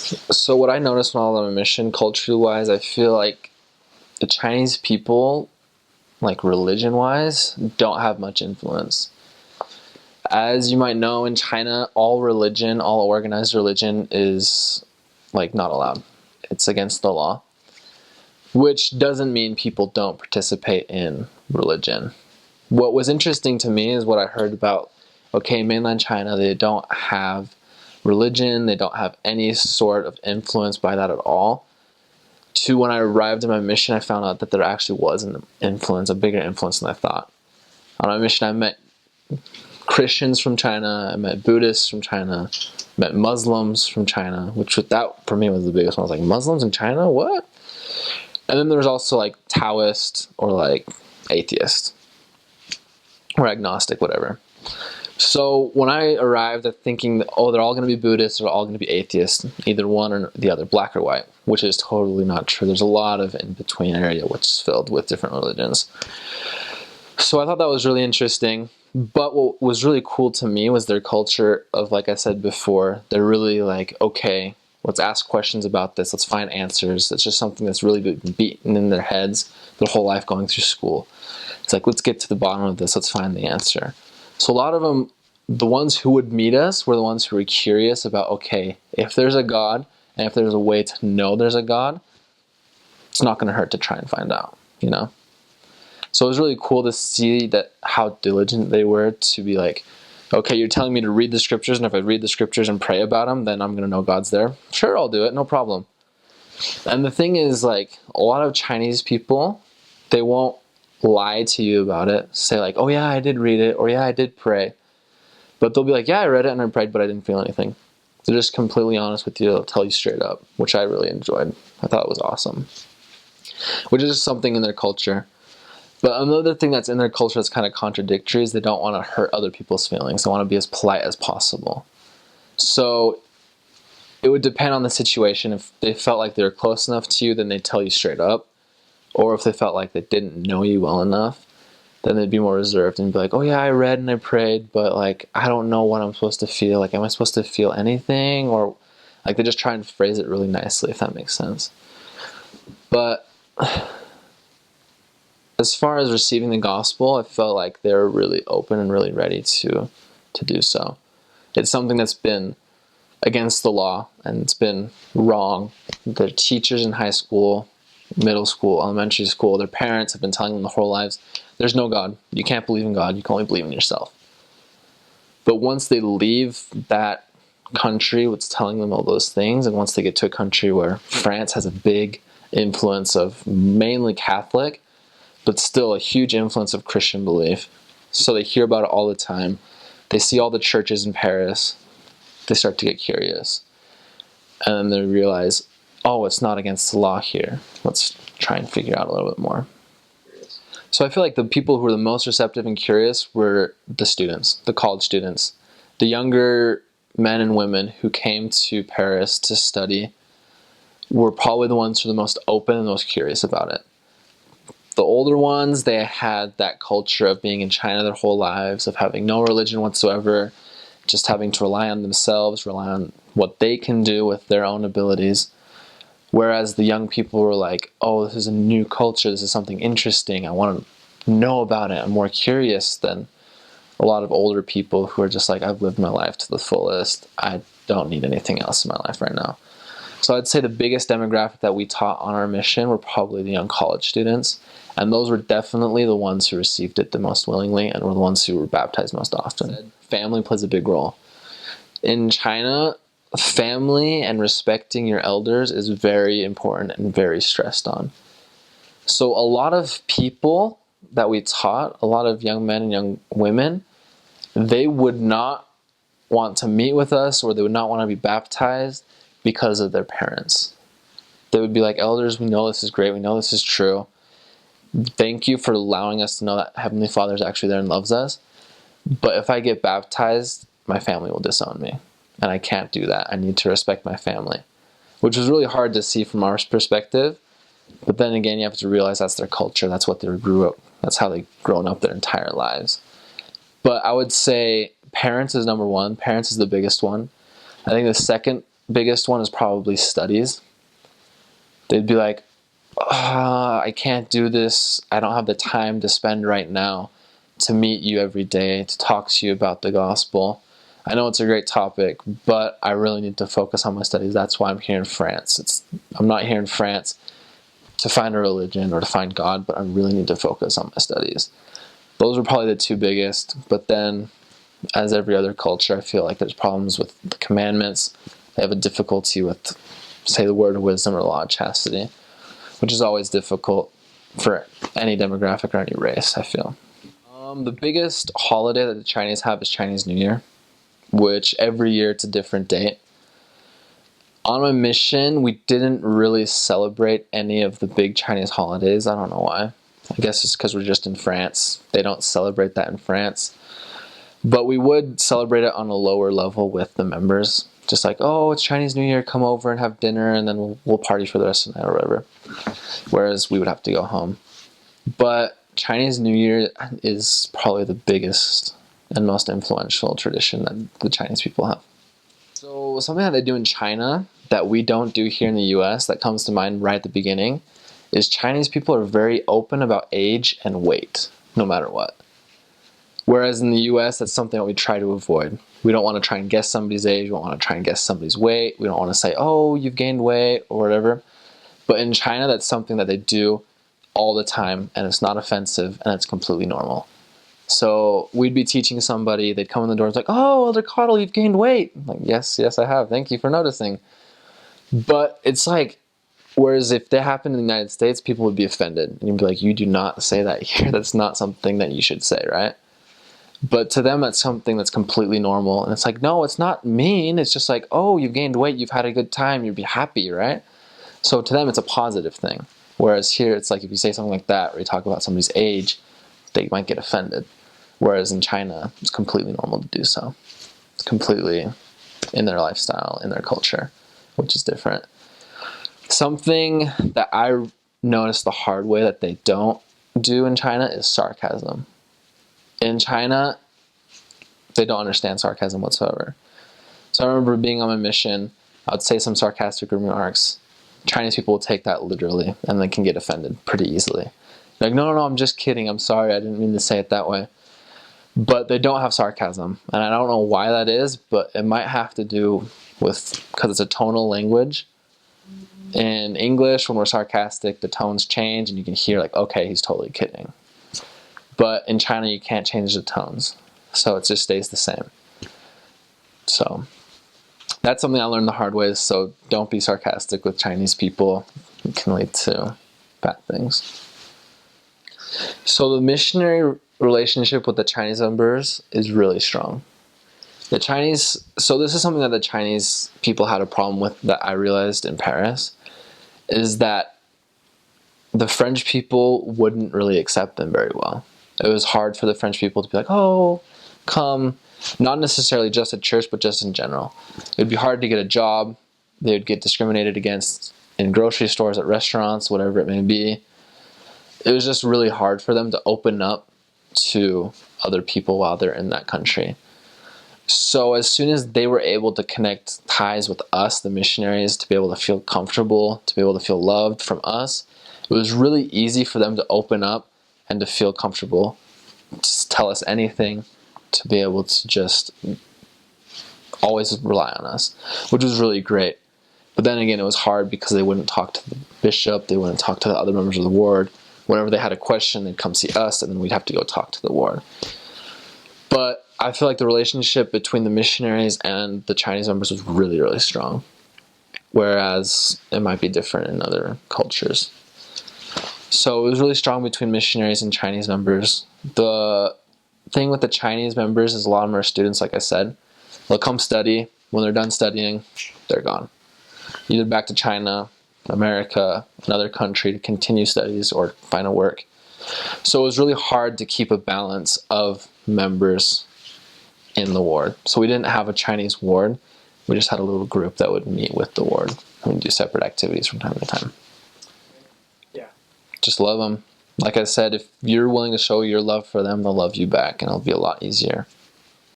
So what I noticed when I was on a mission, culturally wise, I feel like the Chinese people, like religion wise, don't have much influence. As you might know, in China, all religion, all organized religion is like not allowed. It's against the law, which doesn't mean people don't participate in religion. What was interesting to me is what I heard about, okay, mainland China, they don't have religion, they don't have any sort of influence by that at all. To when I arrived in my mission, I found out that there actually was an influence, a bigger influence than I thought. On my mission, I met Christians from China, I met Buddhists from China, met Muslims from China, which that for me was the biggest one. I was like, Muslims in China? What? And then there was also like Taoist or like atheist or agnostic, whatever. So when I arrived at thinking, oh, they're all going to be Buddhists, they're all going to be atheists, either one or the other, black or white, which is totally not true. There's a lot of in-between area which is filled with different religions. So I thought that was really interesting. But what was really cool to me was their culture of, like I said before, they're really like, okay, let's ask questions about this. Let's find answers. It's just something that's really been beaten in their heads their whole life going through school. It's like, let's get to the bottom of this. Let's find the answer. So a lot of them, the ones who would meet us were the ones who were curious about, okay, if there's a God and if there's a way to know there's a God, it's not going to hurt to try and find out, you know? So it was really cool to see that how diligent they were to be like, okay, you're telling me to read the scriptures, and if I read the scriptures and pray about them, then I'm going to know God's there. Sure, I'll do it, no problem. And the thing is, like, a lot of Chinese people, they won't lie to you about it. Say like, oh yeah, I did read it, or yeah, I did pray. But they'll be like, yeah, I read it and I prayed, but I didn't feel anything. They're just completely honest with you. They'll tell you straight up, which I really enjoyed. I thought it was awesome. Which is just something in their culture. But another thing that's in their culture that's kind of contradictory is they don't want to hurt other people's feelings. They want to be as polite as possible. So it would depend on the situation. If they felt like they were close enough to you, then they'd tell you straight up. Or if they felt like they didn't know you well enough, then they'd be more reserved and be like, oh yeah, I read and I prayed, but like, I don't know what I'm supposed to feel. Like, am I supposed to feel anything? Or like, they just try and phrase it really nicely, if that makes sense. But as far as receiving the gospel, I felt like they were really open and really ready to do so. It's something that's been against the law and it's been wrong. The teachers in high school, middle school, elementary school, their parents have been telling them their whole lives, there's no God. You can't believe in God. You can only believe in yourself. But once they leave that country what's telling them all those things, and once they get to a country where France has a big influence of mainly Catholic, but still a huge influence of Christian belief. So they hear about it all the time. They see all the churches in Paris. They start to get curious. And then they realize, oh, it's not against the law here. Let's try and figure out a little bit more. So I feel like the people who were the most receptive and curious were the students, the college students. The younger men and women who came to Paris to study were probably the ones who were the most open and most curious about it. The older ones, they had that culture of being in China their whole lives, of having no religion whatsoever, just having to rely on themselves, rely on what they can do with their own abilities. Whereas the young people were like, oh, this is a new culture, this is something interesting, I want to know about it, I'm more curious than a lot of older people who are just like, I've lived my life to the fullest, I don't need anything else in my life right now. So I'd say the biggest demographic that we taught on our mission were probably the young college students. And those were definitely the ones who received it the most willingly and were the ones who were baptized most often. Family plays a big role. In China, family and respecting your elders is very important and very stressed on. So a lot of people that we taught, a lot of young men and young women, they would not want to meet with us or they would not want to be baptized because of their parents. They would be like, elders, we know this is great, we know this is true. Thank you for allowing us to know that Heavenly Father is actually there and loves us. But if I get baptized, my family will disown me. And I can't do that. I need to respect my family. Which was really hard to see from our perspective. But then again, you have to realize that's their culture. That's what they grew up. That's how they've grown up their entire lives. But I would say parents is number one. Parents is the biggest one. I think the second biggest one is probably studies. They'd be like, I can't do this. I don't have the time to spend right now to meet you every day, to talk to you about the gospel. I know it's a great topic, but I really need to focus on my studies. That's why I'm here in France. I'm not here in France to find a religion or to find God, but I really need to focus on my studies. Those are probably the two biggest. But then, as every other culture, I feel like there's problems with the commandments. They have a difficulty with, say, the word of wisdom or the law of chastity, which is always difficult for any demographic or any race, I feel. The biggest holiday that the Chinese have is Chinese New Year, which every year it's a different date. On my mission, we didn't really celebrate any of the big Chinese holidays. I don't know why. I guess it's because we're just in France. They don't celebrate that in France. But we would celebrate it on a lower level with the members. Just like, oh, it's Chinese New Year, come over and have dinner, and then we'll party for the rest of the night or whatever. Whereas we would have to go home. But Chinese New Year is probably the biggest and most influential tradition that the Chinese people have. So something that they do in China that we don't do here in the US that comes to mind right at the beginning is Chinese people are very open about age and weight, no matter what. Whereas in the US, that's something that we try to avoid. We don't want to try and guess somebody's age. We don't want to try and guess somebody's weight. We don't want to say, oh, you've gained weight or whatever. But in China, that's something that they do all the time, and it's not offensive, and it's completely normal. So we'd be teaching somebody, they'd come in the door, it's like, oh, Elder Caudle, you've gained weight. I'm like, yes, I have. Thank you for noticing. But it's like, whereas if that happened in the United States, people would be offended. And you'd be like, you do not say that here. That's not something that you should say, right? But to them, that's something that's completely normal. And it's like, no, it's not mean. It's just like, oh, you've gained weight. You've had a good time. You'd be happy, right? So to them, it's a positive thing. Whereas here, it's like if you say something like that, or you talk about somebody's age, they might get offended. Whereas in China, it's completely normal to do so. It's completely in their lifestyle, in their culture, which is different. Something that I noticed the hard way that they don't do in China is sarcasm. In China, they don't understand sarcasm whatsoever. So I remember being on my mission, I would say some sarcastic remarks. Chinese people will take that literally, and they can get offended pretty easily. They're like, no, I'm just kidding. I'm sorry. I didn't mean to say it that way. But they don't have sarcasm. And I don't know why that is, but it might have to do with, because it's a tonal language. In English, when we're sarcastic, the tones change, and you can hear like, okay, he's totally kidding. But in China, you can't change the tones. So it just stays the same. So that's something I learned the hard way. So don't be sarcastic with Chinese people. It can lead to bad things. So the missionary relationship with the Chinese members is really strong. So this is something that the Chinese people had a problem with that I realized in Paris, is that the French people wouldn't really accept them very well. It was hard for the French people to be like, oh, come, not necessarily just at church, but just in general. It would be hard to get a job. They would get discriminated against in grocery stores, at restaurants, whatever it may be. It was just really hard for them to open up to other people while they're in that country. So as soon as they were able to connect ties with us, the missionaries, to be able to feel comfortable, to be able to feel loved from us, it was really easy for them to open up and to feel comfortable, to tell us anything, to be able to just always rely on us, which was really great. But then again, it was hard because they wouldn't talk to the bishop, they wouldn't talk to the other members of the ward. Whenever they had a question, they'd come see us, and then we'd have to go talk to the ward. But I feel like the relationship between the missionaries and the Chinese members was really, really strong, whereas it might be different in other cultures. So it was really strong between missionaries and Chinese members. The thing with the Chinese members is a lot of them are students, like I said. They'll come study. When they're done studying, they're gone. Either back to China, America, another country to continue studies or find a work. So it was really hard to keep a balance of members in the ward. So we didn't have a Chinese ward. We just had a little group that would meet with the ward and we'd do separate activities from time to time. Yeah. Just love them. Like I said, if you're willing to show your love for them, they'll love you back, and it'll be a lot easier.